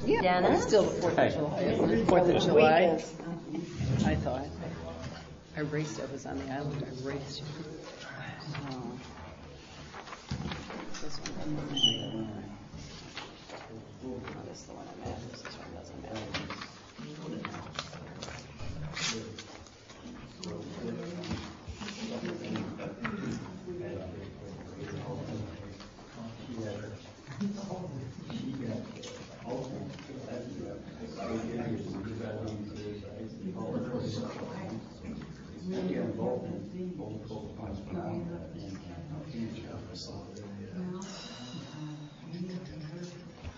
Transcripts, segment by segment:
Yeah, Dennis? it's still the 4th of July, isn't it? 4th of July. I thought. I raced. I was on the island. I raced. This one. Oh, this is the one I'm at. This one doesn't matter.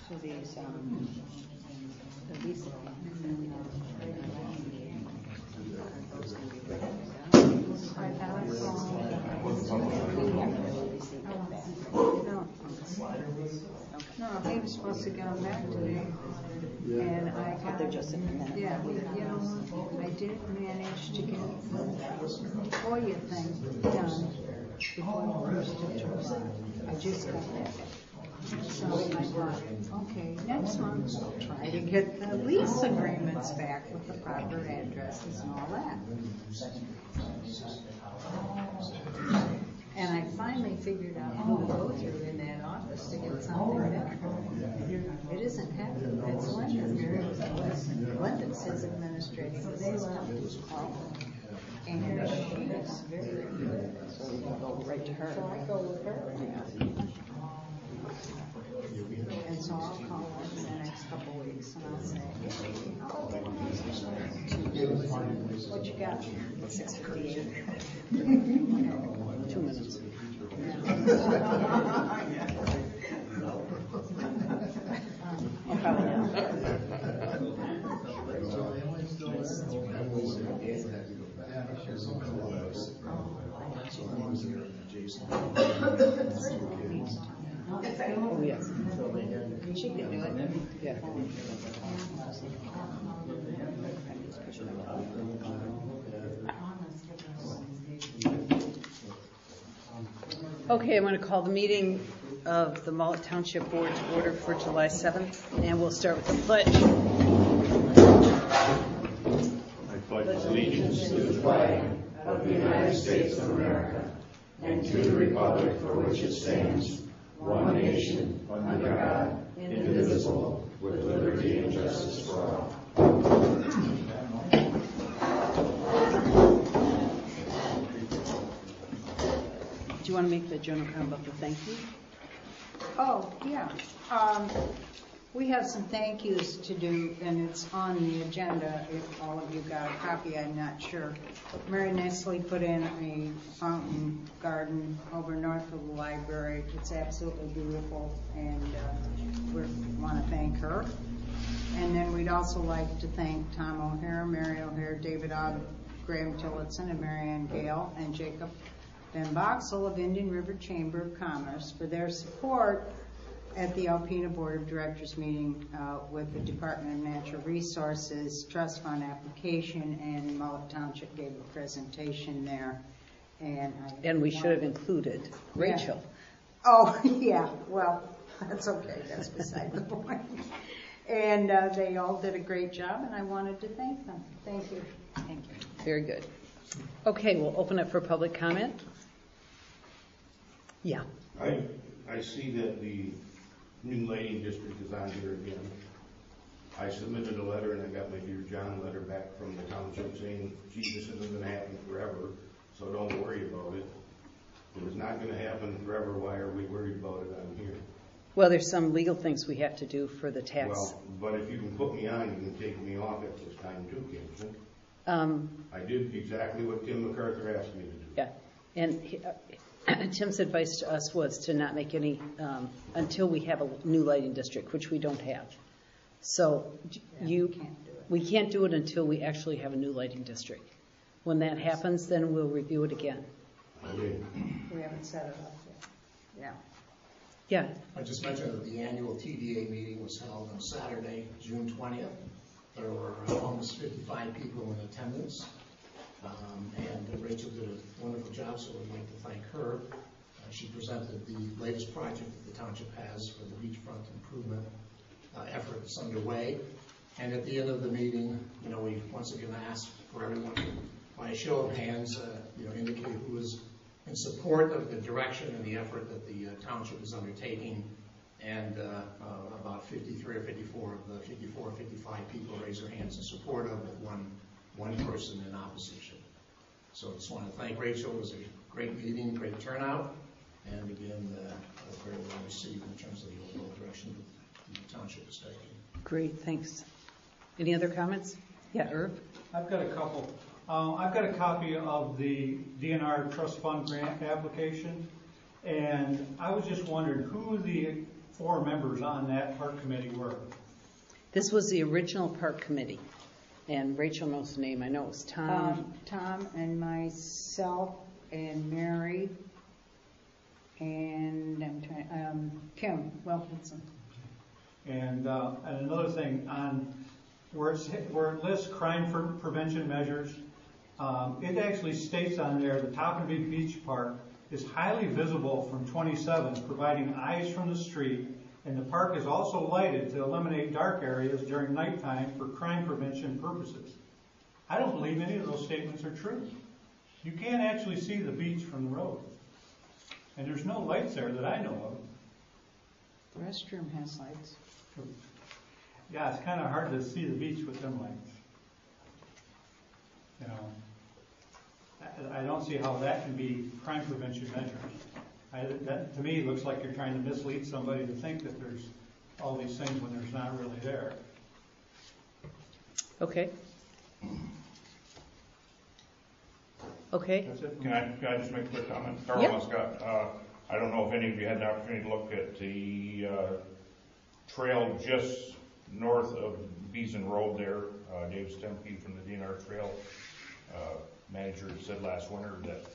So these, the Lisa things, those can be written down. No, he was supposed to come back today. And I got, They're just in a minute. yeah, you know, I did manage to get the FOIA thing done before the 1st of July. I just got that. So I thought, okay, next month I'll try to get the lease agreements back with the proper addresses and all that. And I finally figured out who to go through in that office to get something there. It isn't happening. It's Linda's. Linda's his administrative assistant. And she is very good. So you can go right to her. So I go with her. Yeah. And so I'll call her in the next couple of weeks and I'll say, what you got? 6:58. 2 minutes. I'll probably now. Oh, yes. She can do it. Yeah. Okay, I'm going to call the meeting of the Mullett Township Board to order for July 7th, and we'll start with the pledge. I pledge allegiance to the flag of the United States of America and to the republic for which it stands, one nation, under God, indivisible, with liberty and justice for all. Do you want to make the general comment about the thank you? Oh, yeah. We have some thank yous to do, and it's on the agenda. If all of you got a copy, I'm not sure. Mary Nestle put in a fountain garden over north of the library. It's absolutely beautiful, and we want to thank her. And then we'd also like to thank Tom O'Hare, Mary O'Hare, David Ogg, Graham Tillotson, and Marianne Gale, and Jacob Van Boxel of Indian River Chamber of Commerce for their support at the Alpena Board of Directors meeting with the Department of Natural Resources Trust Fund application, and Mullett Township gave a presentation there. And we should have included Rachel. Yeah. Oh, yeah. Well, that's okay. That's beside the point. And they all did a great job, and I wanted to thank them. Thank you. Thank you. Very good. Okay, we'll open it for public comment. Yeah. I see that the new lighting district is on here again. I submitted a letter, and I got my Dear John letter back from the township saying, gee, this isn't going to happen forever, so don't worry about it. If it's not going to happen forever, why are we worried about it on here? Well, there's some legal things we have to do for the tax. Well, but if you can put me on, you can take me off at this time too, can't you? I did exactly what Tim MacArthur asked me to do. Yeah, and Tim's advice to us was to not make any until we have a new lighting district, which we don't have. So we can't do it until we actually have a new lighting district. When that happens, then we'll review it again. Okay. We haven't set it up yet. Yeah. Yeah. I just mentioned that the annual TDA meeting was held on Saturday, June 20th. There were almost 55 people in attendance. And Rachel did a wonderful job, so we'd like to thank her. She presented the latest project that the township has for the beachfront improvement effort efforts underway. And at the end of the meeting, we once again asked for everyone to, by a show of hands, indicate who is in support of the direction and the effort that the township is undertaking. And about 53 or 54 of the 54 or 55 people raise their hands in support of it, one person in opposition. So I just want to thank Rachel. It was a great meeting, great turnout, and again, very well received in terms of the overall direction that the township is taking. Great, thanks. Any other comments? Yeah, Irv? I've got a couple. I've got a copy of the DNR Trust Fund grant application, and I was just wondering who the 4 members on that park committee were. This was the original park committee, and Rachel knows the name. I know it was Tom. Tom and myself and Mary and Kim Wilkinson. And another thing, on where it lists crime prevention measures, it actually states on there the Tockenby Beach Park is highly visible from 27, providing eyes from the street, and the park is also lighted to eliminate dark areas during nighttime for crime prevention purposes. I don't believe any of those statements are true. You can't actually see the beach from the road, and there's no lights there that I know of. The restroom has lights. Yeah, it's kind of hard to see the beach with them lights. I don't see how that can be crime prevention measures. That, to me, looks like you're trying to mislead somebody to think that there's all these things when there's not really there. Okay. Okay. That's it. Can I just make a quick comment? Yeah. Carl Scott, I don't know if any of you had the opportunity to look at the trail just north of Beeson Road there. Dave Stemke from the DNR Trail manager said last winter that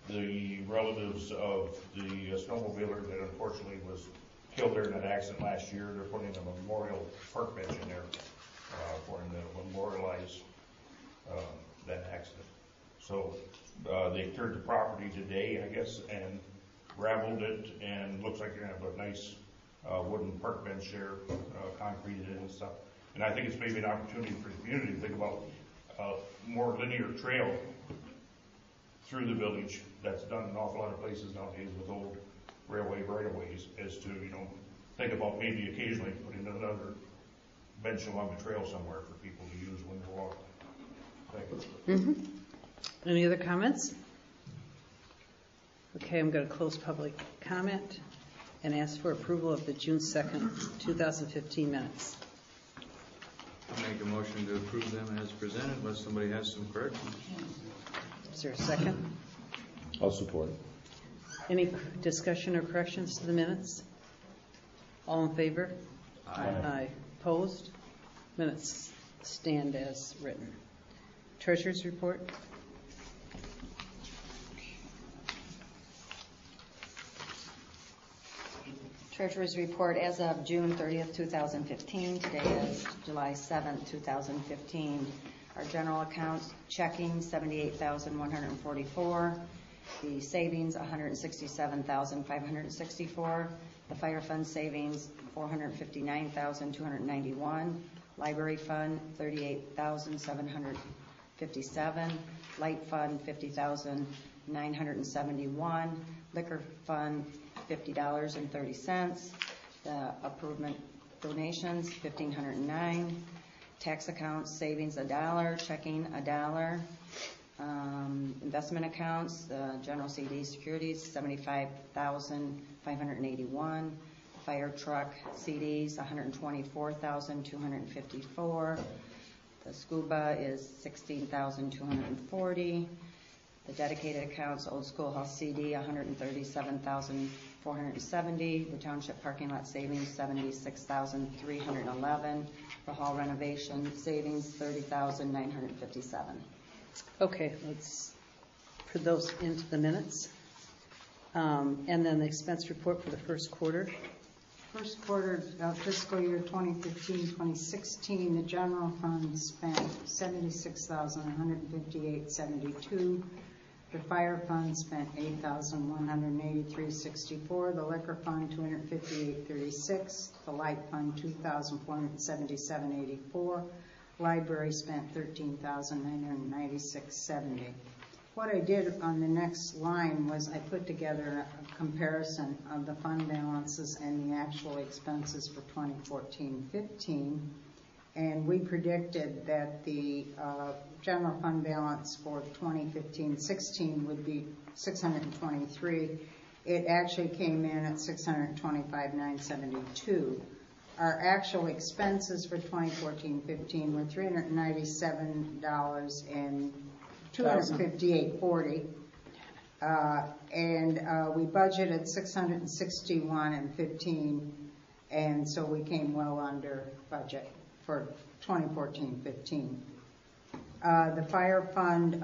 the relatives of the snowmobiler that unfortunately was killed there in that accident last year, they're putting a memorial park bench in there for him to memorialize that accident. So they cleared the property today, I guess, and gravelled it, and looks like you're going to have a nice wooden park bench there, concreted in and stuff. And I think it's maybe an opportunity for the community to think about more linear trail through the village. That's done in an awful lot of places nowadays with old railway right-of-ways, as to, think about maybe occasionally putting another bench along the trail somewhere for people to use when they're walking. Thank you. Any other comments? Okay, I'm going to close public comment and ask for approval of the June 2nd, 2015 minutes. I'll make a motion to approve them as presented unless somebody has some corrections. Is there a second? I'll support. Any discussion or corrections to the minutes? All in favor? Aye. Aye. Opposed? Minutes stand as written. Treasurer's report. Treasurer's report as of June 30th, 2015. Today is July 7th, 2015. Our general accounts checking $78,144. The savings $167,564. The fire fund savings $459,291. Library fund $38,757. Light fund $50,971. Liquor fund $50.30. The improvement donations $1,509. Tax accounts savings $1, checking $1. Investment accounts, general CD securities $75,581. Fire truck CDs $124,254. The scuba is $16,240. The dedicated accounts, Old Schoolhouse CD, $137,470. The township parking lot savings, $76,311. The hall renovation savings, $30,957. Okay, let's put those into the minutes. And then the expense report for the first quarter. First quarter of fiscal year 2015-2016, the general fund spent $76,158.72. The fire fund spent $8,183.64. The liquor fund $258.36. The light fund $2,477.84. Library spent $13,996.70. What I did on the next line was I put together a comparison of the fund balances and the actual expenses for 2014-15, and we predicted that the general fund balance for 2015-16 would be $623. It actually came in at $625,972. Our actual expenses for 2014-15 were $397 and $258.40, and we budgeted $661.15, and so we came well under budget for 2014-15. The fire fund,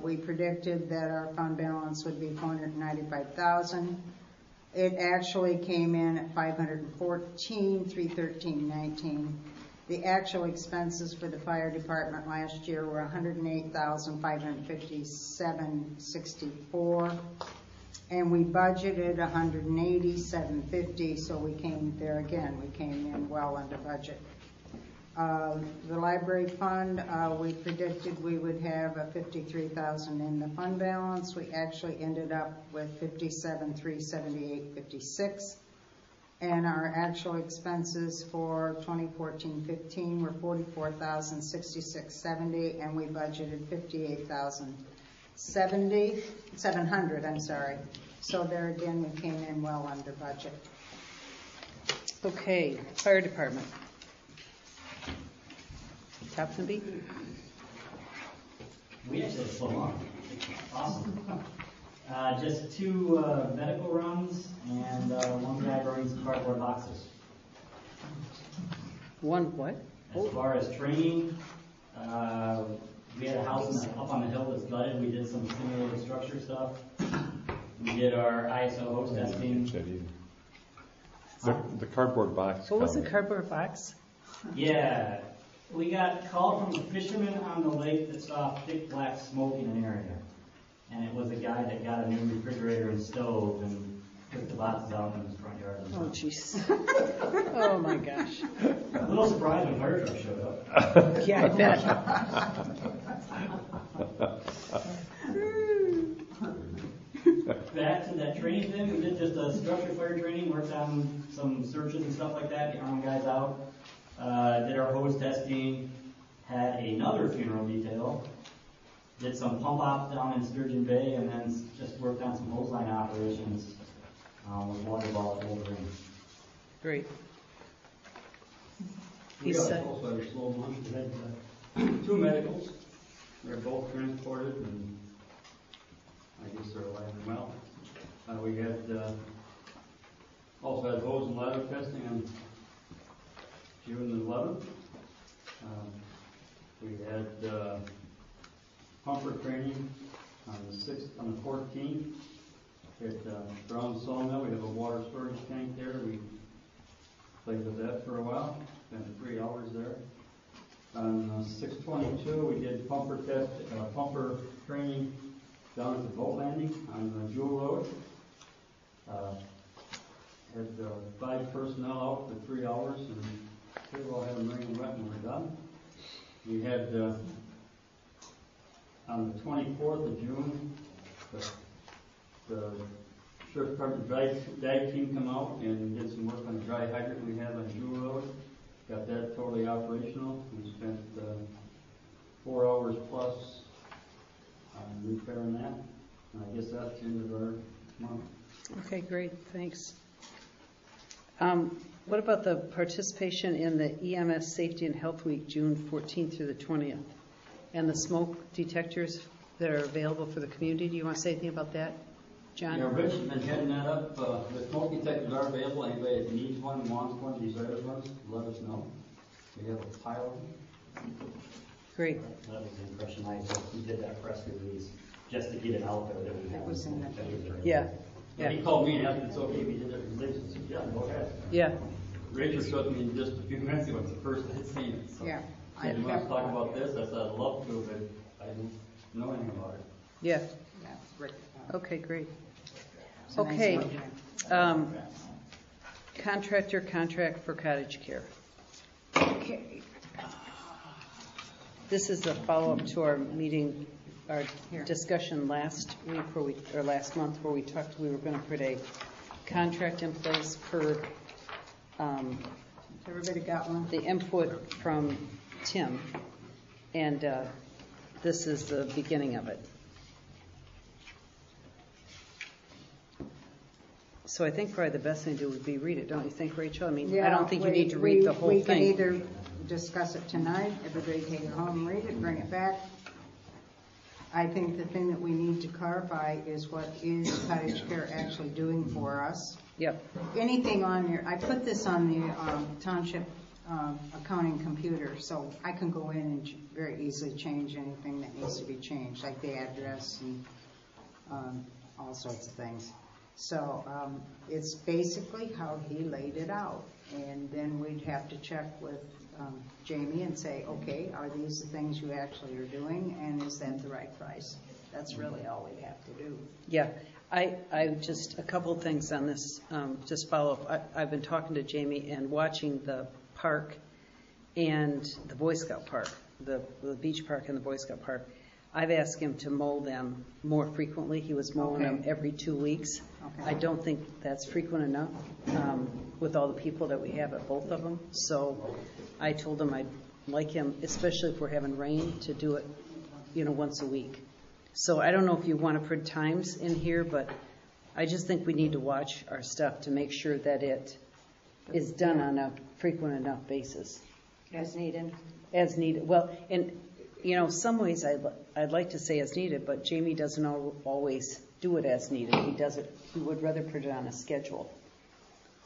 we predicted that our fund balance would be $495,000. It actually came in at $514,313.19. The actual expenses for the fire department last year were $108,557.64, and we budgeted $187.50. So we came there again. We came in well under budget. The library fund, we predicted we would have a $53,000 in the fund balance. We actually ended up with $57,378.56. And our actual expenses for 2014-15 were $44,066.70, and we budgeted $58,700. So there again, we came in well under budget. Okay, fire department. Captain. We actually had a slow month. Awesome. Just 2 medical runs and 1 guy bringing some cardboard boxes. One what? As far as training, we had a house up on the hill that's gutted. We did some simulated structure stuff. We did our ISO host testing. The cardboard box. What was the cardboard box? Yeah. We got called from a fisherman on the lake that saw thick black smoke in an area. And it was a guy that got a new refrigerator and stove and took the boxes out in his front yard. Oh, jeez. Oh, my gosh. A little surprised when fire truck showed up. Yeah, I bet. Back to that training thing, we did just a structure fire training, worked on some searches and stuff like that, get armed guys out. Did our hose testing, had another funeral detail, did some pump ops down in Sturgeon Bay, and then just worked on some hose line operations with water ball over. Great. We also had a slow month. We had 2 medicals. They're both transported, and I guess they're alive and well. We had also had hose and ladder testing on June 11th. We had pumper training on the 14th. At Brown Sawmill, we have a water storage tank there. We played with that for a while. Spent 3 hours there. On 6/22, we did pumper training down at the boat landing on the Jewel Road. Had 5 personnel out for 3 hours, and we all had them wring wet when we're done. We had on the 24th of June, the Sheriff's Department drag team come out and did some work on the dry hydrant we have on Jewel Road. Got that totally operational. We spent 4 hours plus on repairing that. And I guess that's the end of our month. Okay, great. Thanks. What about the participation in the EMS Safety and Health Week, June 14th through the 20th? And the smoke detectors that are available for the community? Do you want to say anything about that, John? Yeah, Rich has been heading that up. The smoke detectors are available. Anybody that needs one, wants one, desires one, let us know. We have a pile of them. Great. That was the impression I took. We did that press release just to get it out there that we had. Was in that Yeah. Yeah, he called me and asked if it's okay if we did that release. I said, yeah, go ahead. Yeah. Rachel showed me in just a few minutes ago. It's the first I'd seen it. So Yeah. I want to talk about this. I said, I'd love to, but I didn't know anything about it. Yeah. Yeah. Okay, great. It's a nice Okay. project. Contractor contract for cottage care. Okay. This is a follow-up to our meeting, our discussion last week, or last month, where we talked, we were going to put a contract in place per Everybody got one? the input from Tim, and this is the beginning of it. So I think probably the best thing to do would be read it, don't you think, Rachel? I mean, I don't think you need to read the whole We can thing. either discuss it tonight, everybody take it home, read it, bring it back. I think the thing that we need to clarify is what is cottage care actually doing for us. Yep. Anything on your, I put this on the township accounting computer, so I can go in and very easily change anything that needs to be changed, like the address and all sorts of things. So it's basically how he laid it out. And then we'd have to check with Jamie and say, okay, are these the things you actually are doing, and is that the right price? That's really all we'd have to do. Yeah, I just, a couple of things on this, just follow up. I've been talking to Jamie and watching the park and the Boy Scout park, the beach park and the Boy Scout park. I've asked him to mow them more frequently. He was mowing them every 2 weeks. Okay. I don't think that's frequent enough with all the people that we have at both of them. So I told him I'd like him, especially if we're having rain, to do it, once a week. So I don't know if you want to put times in here, but I just think we need to watch our stuff to make sure that it is done on a frequent enough basis. As needed. As needed. Well, and some ways I'd like to say as needed, but Jamie doesn't always do it as needed. He would rather put it on a schedule,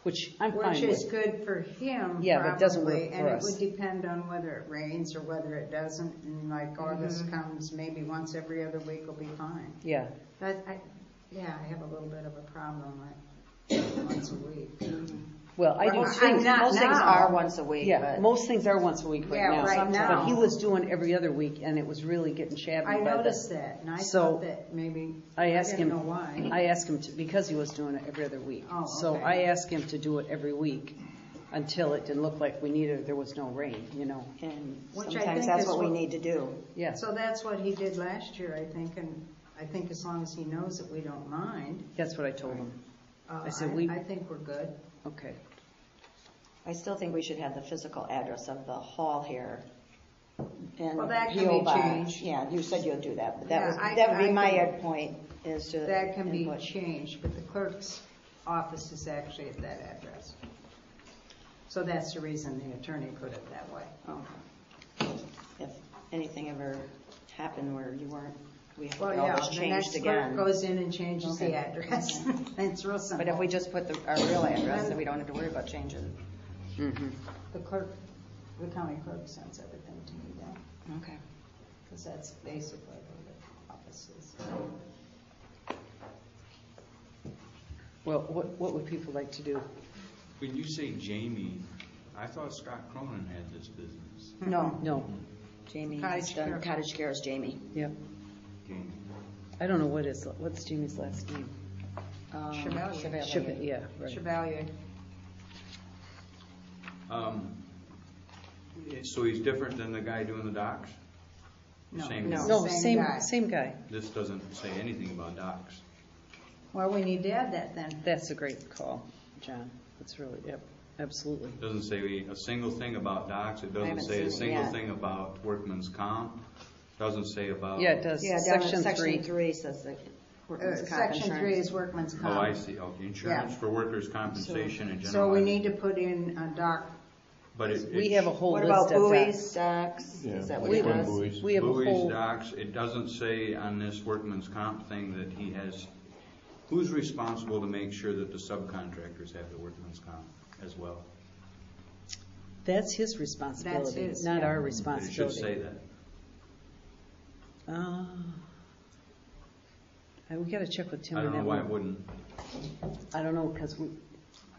which I'm fine with. Which is good for him, Yeah, but it doesn't work probably, for and us. it would depend on whether it rains or whether it doesn't. And like August comes, maybe once every other week will be fine. Yeah. But I have a little bit of a problem with once a week. Well, I do Most too. things- not Most things now. are once a week. Yeah, but most things are once a week right Yeah, now. right now. But he was doing every other week, and it was really getting shabby. I by noticed that, and I So, thought that maybe, I asked didn't him. know why. I asked him to, because he was doing it every other week. Oh, So okay. I asked him to do it every week until it didn't look like we needed. There was no rain, And Which I sometimes think that's is what we what- need to do. Yeah. So that's what he did last year, I think, and I think as long as he knows that we don't mind, That's what I told him. I said I think we're good. Okay. I still think we should have the physical address of the hall here. And Well, that can PO be box. changed. Yeah, you said you'll do that, but Yeah, that would be I my can- point, is to That can be input. changed, but the clerk's office is actually at that address. So that's the reason the attorney put it that way. Oh. If anything ever happened where you weren't, we have to Well, get all yeah, this the changed next clerk again. goes in and changes Okay. the address. It's real simple. But if we just put our real address, then we don't have to worry about changing. Mm-hmm. The county clerk sends everything to me then, Okay. because that's basically where the office is. Well, what would people like to do? When you say Jamie, I thought Scott Cronin had this business. No, No. Jamie Cottage has done care. cottage care is Jamie. Yep. Jamie. I don't know what's Jamie's last name. Chevalier. Yeah, right. Chevalier. So he's different than the guy doing the docks? No. Same No. guy. No, Same guy. same guy. This doesn't say anything about docks. Well, we need to add that then. That's a great call, John. That's really, yep, absolutely. It doesn't say a single thing about docks. It doesn't haven't say a seen it single yet. thing about workman's comp. Doesn't say about. Yeah, it does. Yeah, down in Section section 3. 3 says that workman's comp Section 3 insurance. is workman's Oh, comp. I see. Okay, insurance Yeah. for workers' compensation and general. So we need to put in a dock. But it. We have a whole What list about of buoys, docks? Yeah, Is that what like it swim does? buoys. We have a Buoys, whole, docks, it doesn't say on this workman's comp thing that he has, who's responsible to make sure that the subcontractors have the workman's comp as well? that's his responsibility, That's his, not yeah. our But it responsibility. should say that. We got to check with Tim I on don't know that why one. it wouldn't. I don't know, because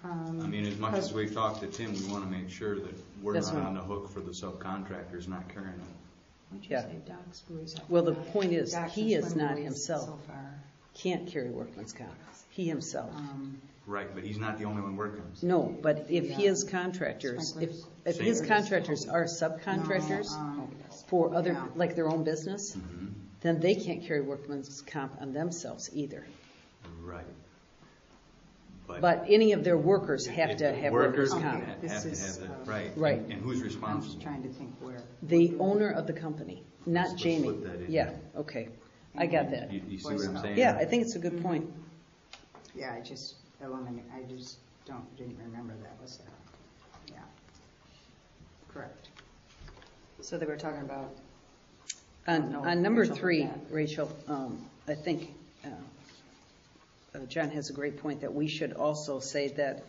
I mean, as much as we've talked to Tim, we want to make sure that we're That's not right. on the hook for the subcontractors not carrying them. What'd you Yeah. say, docks, buoys? well, the point is, Docks he and is swim not buoys himself. So far. can't carry workman's comp. He himself. Right, but he's not the only one working. No, but if his contractors, if his contractors are subcontractors for other, like their own business, then they can't carry workman's comp on themselves either. Right. But any of their workers have to have workers' Workers comp. have to have that, right. Right. And who's I'm responsible? just trying to think where. The owner of the company, not Let's Jamie. put that in Yeah, there. okay. I got that. You see what I'm saying? Yeah, I think it's a good point. Yeah, I just didn't remember that was there. Yeah. Correct. So they were talking about, On number Rachel, 3, that. Rachel, I think John has a great point that we should also say that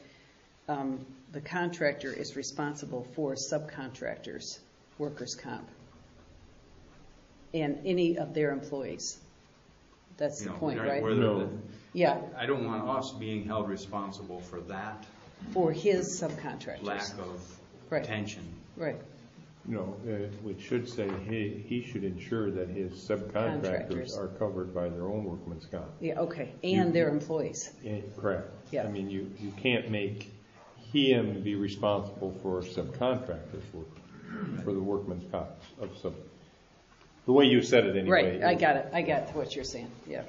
the contractor is responsible for subcontractors, workers' comp, and any of their employees. That's the point, right? No. Yeah, I don't want us being held responsible for that for his subcontractors. lack of Right. attention. Right. No, it should say he should ensure that his Contractors. subcontractors are covered by their own workman's comp. Yeah, okay, and their employees. Correct. Yeah. I mean, you can't make him be responsible for subcontractors' work, for the workman's comp of sub. The way you said it anyway. Right, I got it. I got what you're saying, yeah.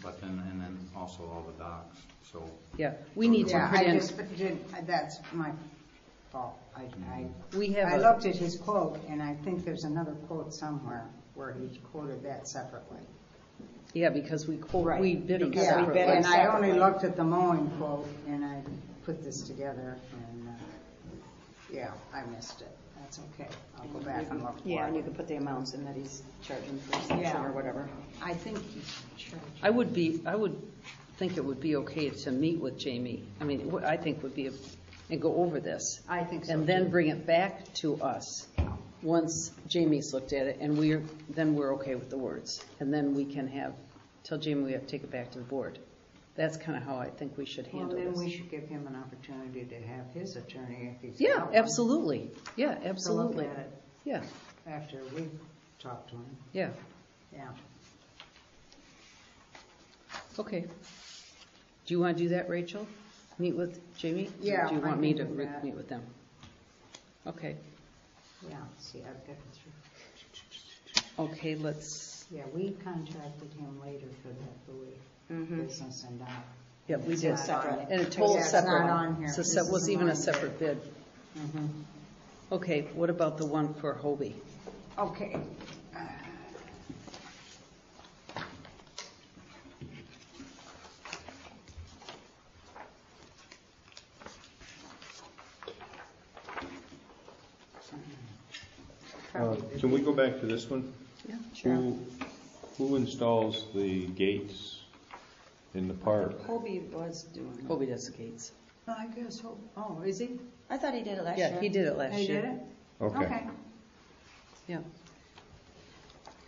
But then, and then also all the docks, so. Yeah, we need to Yeah, put I in, just that's my fault. we have I a, looked at his quote, and I think there's another quote somewhere where he quoted that separately. yeah, because we Right. we bid them Because we separately. bid 'em And I only separately. looked at the mowing quote, and I put this together, and, yeah, I missed it. That's okay. I'll go back and look for it. yeah, and you can put the amounts in that he's charging for section Yeah. or whatever. I think he's charged. I would think it would be okay to meet with Jamie. I mean, I think would be, and go over this. I think so, And then too. bring it back to us once Jamie's looked at it, and then we're okay with the words. And then we can tell Jamie we have to take it back to the board. That's kind of how I think we should Well, handle then this. we should give him an opportunity to have his attorney if he's Yeah, got one, absolutely. Yeah, to look absolutely. at it Yeah, after we've talked to him. yeah. Yeah. Okay. Do you want to do that, Rachel? Meet with Jamie? Yeah, Or do you I want me to can do that. meet with them? Okay. Yeah, see, I've got it through. Okay, let's, Yeah, we contracted him later for that Louis business and that. yeah, we It's did. not Separate. And a total Yeah, it's separate. not on here. So This it was isn't even a on separate bid. Mhm. Okay, what about the one for Hobie? Okay. Can we go back to this one? Yeah, Who installs the gates in the park? Hobie was doing it. Hobie does the gates. I guess, is he? I thought he did it last year. Yeah, he did it last He year. did it? Okay. Yeah.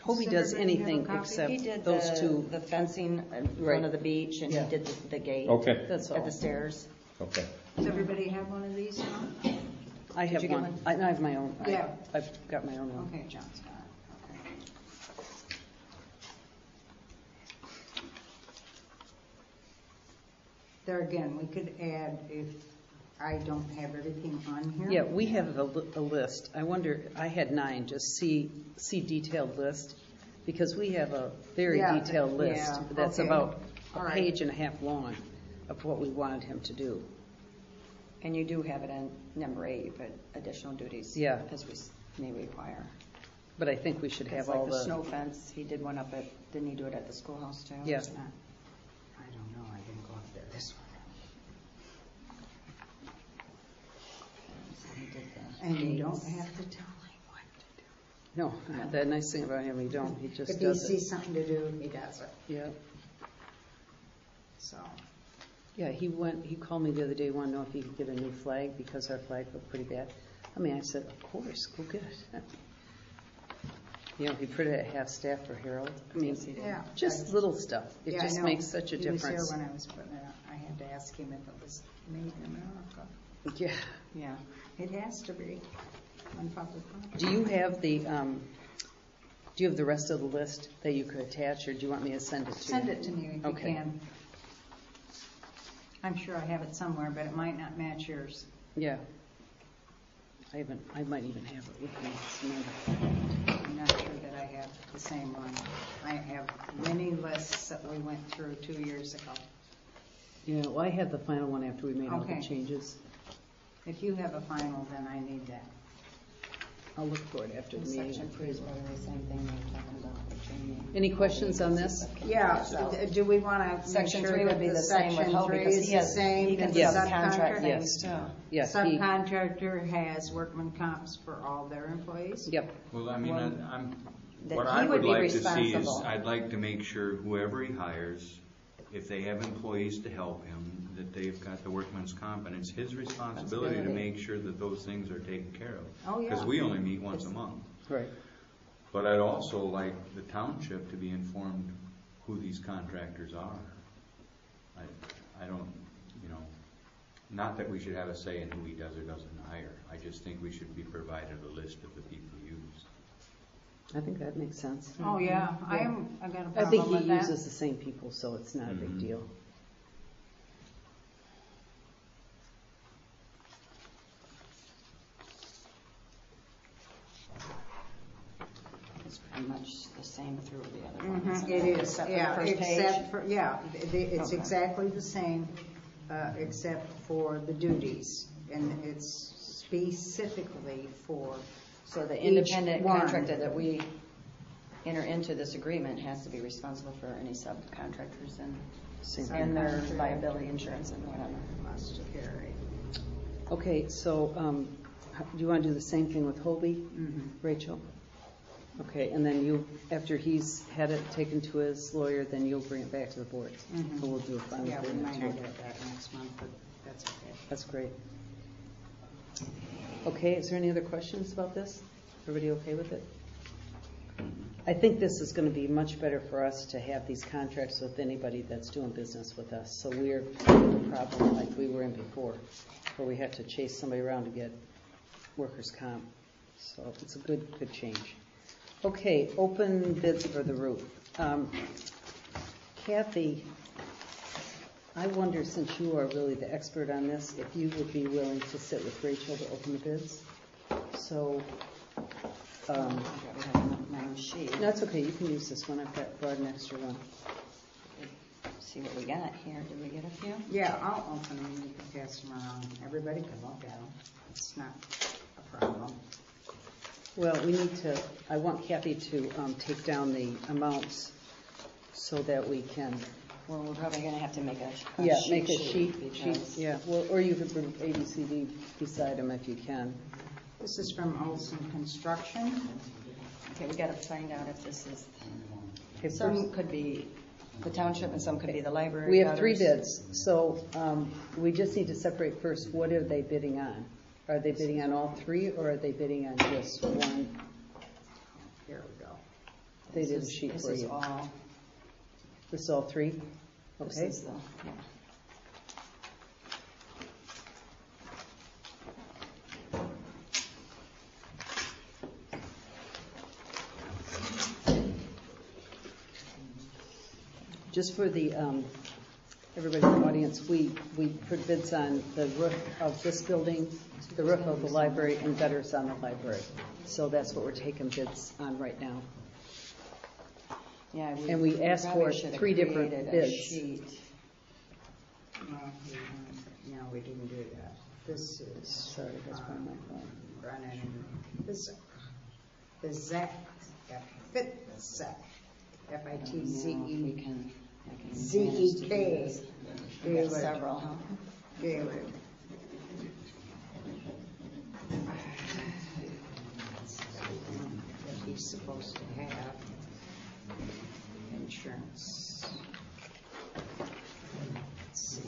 Hobie Does does everybody have a anything copy? except He did those two. the fencing in Right. front of the beach, and Yeah. he did the gate Okay, That's at all. the stairs. okay. Does everybody have one of these now? I have you get one. one? I have my own. Yeah. I've got my own one. Okay, John's got it. Okay. There again, we could add if I don't have everything on here. Yeah, we have a list. I wonder, I had 9, just see detailed list, because we have a very Yeah, detailed list yeah, that's okay. about All a right. page and a half long of what we wanted him to do. And you do have it in number 8, you put additional duties. Yeah. As we may require. But I think we should It's have like all the the, snow fence, he did one up at, didn't he do it at the schoolhouse too? Yeah. I don't know, I didn't go up there this one. He did the And you don't gates. have to tell him what to do. no, the nice thing about him, he don't, he just If he does it. sees something to do, he does it, Yeah. so. Yeah, he called me the other day, wanted to know if he could get a new flag because our flag looked pretty bad. I mean, I said, of course, go get it. You know, he printed it at half-staff for Harold. I mean, Yeah. just little stuff. It Yeah, I just know. makes such a He was difference. here when I was putting it up. I had to ask him if it was made in America. Yeah. Yeah. It has to be. on public property. Do you have the rest of the list that you could attach, or do you want me to send it to you? Send it to me if Okay. you can. I'm sure I have it somewhere, but it might not match yours. Yeah. I might even have it with me. It's not- I'm not sure that I have the same one. I have many lists that we went through 2 years ago. Yeah, well, I had the final one after we made all the Okay. changes. If you have a final, then I need that. I'll look for it after the meeting. Section 3 is probably the same thing we're talking about for training. Any questions on this? Yeah, do we want to make Section sure 3 that would be the the same with section Hope 3 because is he the has, same he can as do the subcontract subcontractor? things too. Yes, Subcontractor has workman comps for all their employees? Yep. Well, I mean, That what he I would would be like to see is, responsible. I'd like to make sure whoever he hires, if they have employees to help him, that they've got the workman's comp, and it's his responsibility to Responsibility. make sure that those things are taken care of. Oh, yeah. Because we only meet once a month. Right. But I'd also like the township to be informed who these contractors are. I don't, not that we should have a say in who he does or doesn't hire. I just think we should be provided a list of the people used. I think that makes sense. Oh, yeah, I got a I think problem with he that. uses the same people, so it's not a big Mhm. deal. It's pretty much the same through the other ones. Mhm, It is, Except for yeah, the first page. except for, yeah, it's Okay. exactly the same, except for the duties. And it's specifically for, So the each independent one. contractor that we enter into this agreement has to be responsible for any subcontractors Same and their liability insurance and whatever. must carry. Okay, so do you want to do the same thing with Hobie, Rachel? Okay, and then you, after he's had it taken to his lawyer, then you'll bring it back to the board. Mhm. So we'll do a final Yeah, we agreement might to not it. get it back next month, but that's okay. That's great. Okay, is there any other questions about this? Everybody okay with it? I think this is going to be much better for us to have these contracts with anybody that's doing business with us. So we're in a problem like we were in before, where we had to chase somebody around to get workers' comp. So it's a good change. Okay, open bids for the roof. Kathy, I wonder, since you are really the expert on this, if you would be willing to sit with Rachel to open the bids? So, We have my own sheet. no, it's okay. You can use this one. I've brought an extra one. See what we got here. Did we get a few? Yeah, I'll open them, you can pass them around. Everybody can look at them. It's not a problem. Well, I want Kathy to take down the amounts so that we can, Well, we're probably going to have to make a make a sheet. because Yeah, well, or you could bring ABCD beside them if you can. This is from Olson Construction. Okay, we got to find out if this is. Okay, Some first- could be the township and some could be the library. We have 3 others. bids, so we just need to separate first, what are they bidding on? Are they bidding on all 3, or are they bidding on just one? Here we go. They did a This is- sheet this for is you. all. This is all 3? This Okay. is the, yeah. Just for the, everybody in the audience, we put bids on the roof of this building, the roof of the library, and gutters on the library. So that's what we're taking bids on right now. Yeah, And we asked probably for should have 3 different created a bids. sheet. No, we didn't do that. This is. Sorry, that's probably my fault. Brennan, this, the ZAC, FITZEC, We F-I-T-Z-E, can, I can Z-E-K. manage to do this. We got David. several, huh? David. That he's supposed to have insurance. Let's see.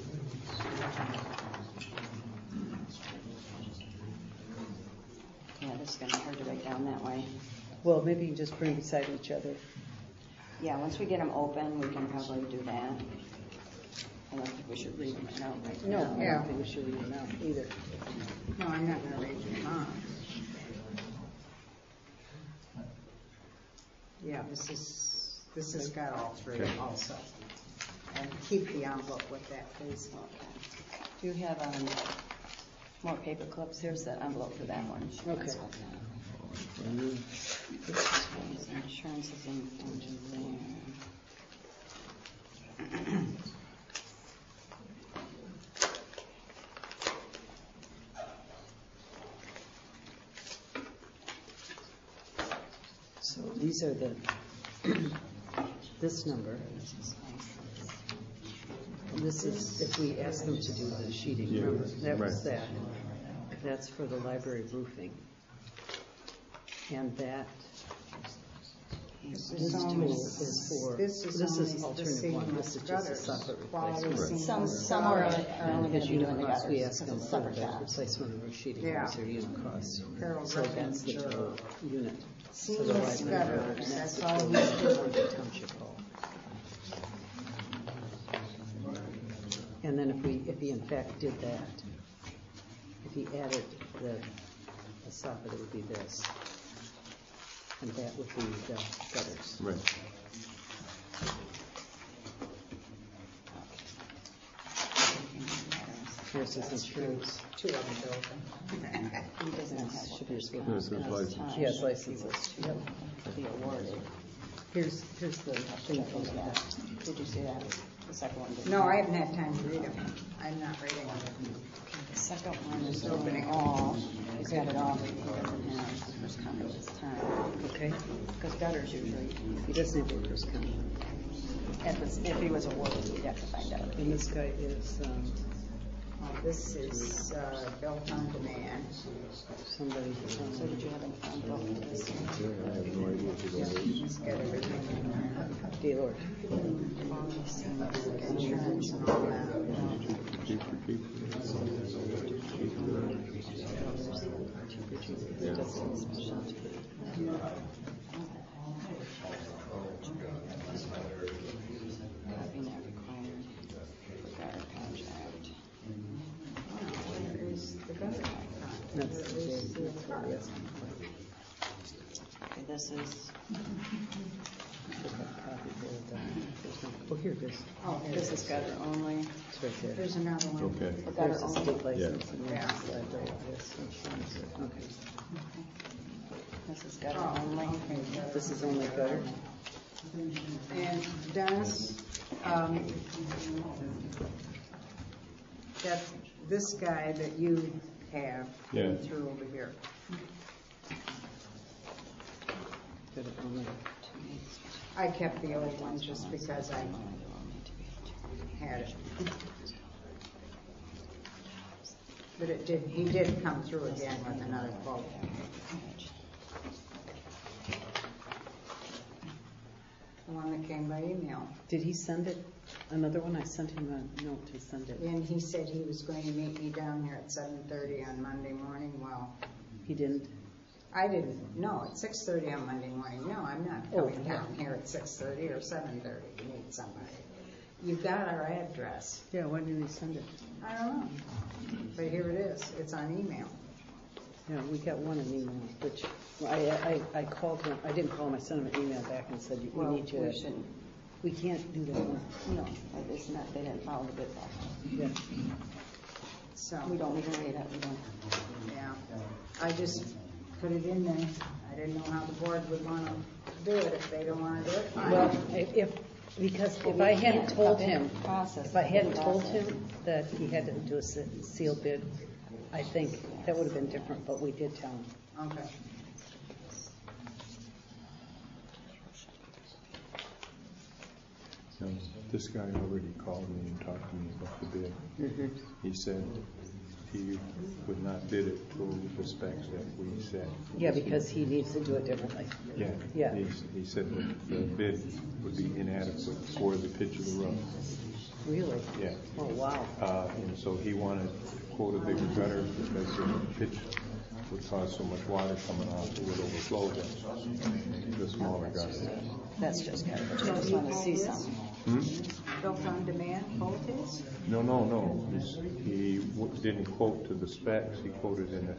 Yeah, this is going to be hard to write down that way. Well, maybe you can just put them beside each other. Yeah, once we get them open, we can probably do that. I don't think we should read them out right No, now. I Yeah. don't think we should read them out either. No, I'm not gonna read them off. Yeah, this has got all three also. And keep the envelope with that, please. Do you have more paper clips? Here's the envelope for that one. Okay. Insurance is in there. So these are the, this number. This is if we ask them to do the sheeting. Remember, that was that. That's for the library roofing. And that, this total is for, this is alternate one. This is just a separate replacement. Some are only going to be doing the gutters. We ask them because for it's the separate jobs. replacement of our sheeting. Yeah. Those are unit costs. Carol's So that's the looking total unit. So the Seamless library, gutters, and that's the all total he's for doing. the township hall. And then if he in fact did that, if he added the soffit, it would be this. And that would be the gutters. Right. Here's his insurance. Two of them built. He doesn't have Should be his Here's his license. He has licenses. Yep. to be awarded. Here's the thing from that. Did you see that? The second one. didn't. No, I haven't had time to read them. I'm not reading them. The second one is opening all. He's got it all, but he doesn't have the first comment this time. Okay. Because gutters usually, He doesn't have workers' comp. if he was awarded, we'd have to find out. And this guy is This is built on demand. somebody. So did you have any fun vote for this? I have no idea who that is. He's got everything in there. Gaylord. Insurance and all that. Keep. Copy not required for gutter contract. Where is the gutter? That's the yes. Okay, this is, Oh, here it is. Oh, this is gutter only. It's right there. There's another one. Okay. For gutter There's a only. state license and Yeah. there's the library. This insurance. Okay. This is gutter Oh, only. okay. This is only gutter. And Dennis, that this guy that you have Yeah. through over here. Gutter only. I kept the old one just because I had it. But he did come through again with another quote. The one that came by email. Did he send it? Another one? I sent him a note to send it. And he said he was going to meet me down here at 7:30 on Monday morning. Well, He didn't. I didn't know at 6:30 on Monday morning. No, I'm not coming down here at 6:30 or 7:30 to meet somebody. You've got our address. Yeah, why didn't he send it? I don't know. But here it is. It's on email. Yeah, we got one in email, which I called him. I didn't call him. I sent him an email back and said, we need you We to. shouldn't, We can't do that one. no, it's not, they didn't follow the bid process. Yeah. So, We don't even read it, we don't. yeah. I just put it in there. I didn't know how the board would want to do it. If they don't want to do it, fine. Well, because if I hadn't told him, Process. if I hadn't told him that he had to do a sealed bid, I think that would have been different, but we did tell him. Okay. Now, this guy already called me and talked to me about the bid. He said he would not bid it to the specs that we set. Yeah, because he needs to do it differently. Yeah. Yeah. He said that the bid would be inadequate for the pitch of the road. Really? Yeah. Oh, wow. And so he wanted to quote a bigger gutter because the pitch would cause so much water coming off, it would overflow the smaller gutter. That's just gutter, but you just want to see some. Built on demand, voltage? No. He didn't quote to the specs. He quoted in a